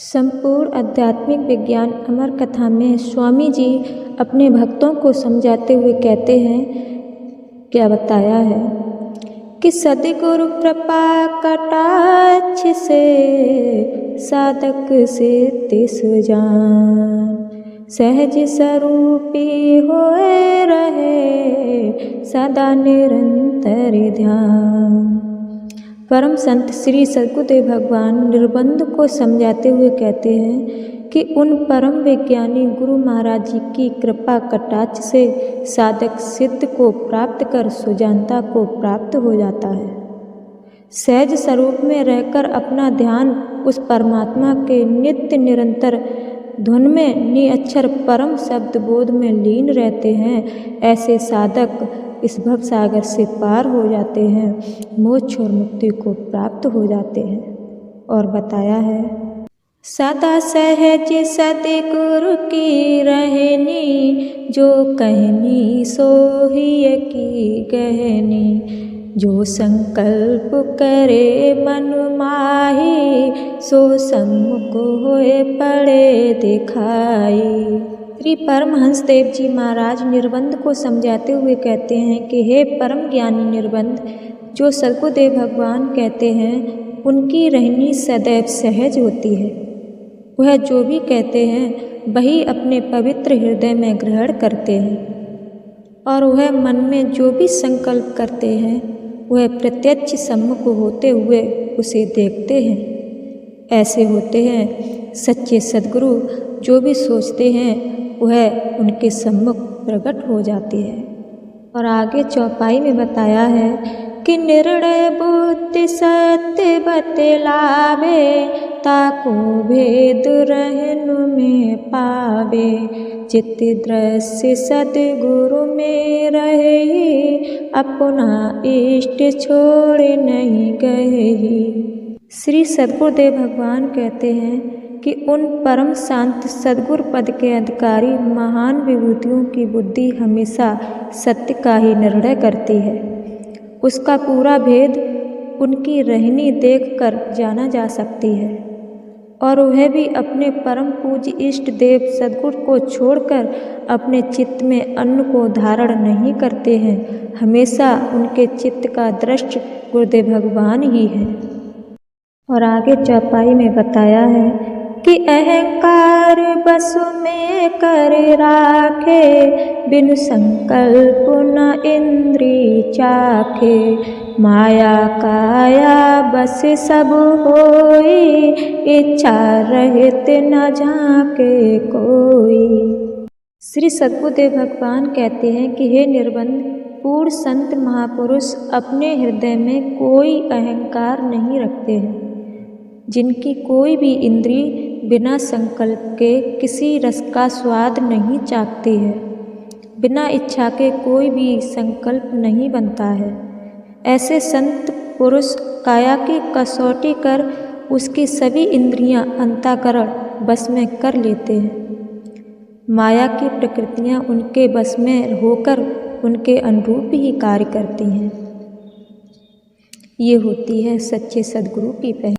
संपूर्ण आध्यात्मिक विज्ञान अमर कथा में स्वामी जी अपने भक्तों को समझाते हुए कहते हैं, क्या बताया है कि सद्गुरु कृपा कटाक्ष से साधक सिद्धि सुजान, सहज स्वरूपी होए रहे सदा निरंतर ध्यान। परम संत श्री सद्गुरुदेव भगवान निर्बंध को समझाते हुए कहते हैं कि उन परम विज्ञानी गुरु महाराज जी की कृपा कटाक्ष से साधक सिद्ध को प्राप्त कर सुजानता को प्राप्त हो जाता है। सहज स्वरूप में रहकर अपना ध्यान उस परमात्मा के नित्य निरंतर धुन में निअक्षर परम शब्द बोध में लीन रहते हैं। ऐसे साधक इस भव सागर से पार हो जाते हैं, मोक्ष और मुक्ति को प्राप्त हो जाते हैं। और बताया है, सदा सहज सद्गुरु की रहनी, जो कहनी सो ही की गहनी। जो संकल्प करे मन माही, सो सम्मुख होए पड़े दिखाई। श्री परमहंस देव जी महाराज निर्बंध को समझाते हुए कहते हैं कि हे परम ज्ञानी निर्बंध, जो सद्गुरुदेव भगवान कहते हैं उनकी रहनी सदैव सहज होती है। वह जो भी कहते हैं वही अपने पवित्र हृदय में ग्रहण करते हैं और वह मन में जो भी संकल्प करते हैं वह प्रत्यक्ष सम्मुख होते हुए उसे देखते हैं। ऐसे होते हैं सच्चे सद्गुरु, जो भी सोचते हैं वह उनके सम्मुख प्रकट हो जाती है। और आगे चौपाई में बताया है कि निर्णय बुद्धि सत्य बतलावे, ताको भेद रहनु में पावे। चित्त दृश्य सद्गुरु में रहे, अपना इष्ट छोड़ नहीं गए। श्री सद्गुरुदेव भगवान कहते हैं कि उन परम शांत सद्गुरु पद के अधिकारी महान विभूतियों की बुद्धि हमेशा सत्य का ही निर्णय करती है। उसका पूरा भेद उनकी रहनी देखकर जाना जा सकती है और वह भी अपने परम पूज्य इष्ट देव सद्गुरु को छोड़कर अपने चित्त में अन्न को धारण नहीं करते हैं। हमेशा उनके चित्त का दृष्ट गुरुदेव भगवान ही है। और आगे चौपाई में बताया है कि अहंकार बस में कर राखे, बिन संकल्प न इंद्री चाखे। माया काया बस सब होई, इच्छा रहित न झांके कोई। श्री सद्गुरुदेव भगवान कहते हैं कि हे निर्बंध, पूर्ण संत महापुरुष अपने हृदय में कोई अहंकार नहीं रखते हैं, जिनकी कोई भी इंद्री बिना संकल्प के किसी रस का स्वाद नहीं चाखती है। बिना इच्छा के कोई भी संकल्प नहीं बनता है। ऐसे संत पुरुष काया की कसौटी कर उसकी सभी इंद्रियां अंतःकरण बस में कर लेते हैं। माया की प्रकृतियां उनके बस में होकर उनके अनुरूप ही कार्य करती हैं। ये होती है सच्चे सद्गुरु की पहचान।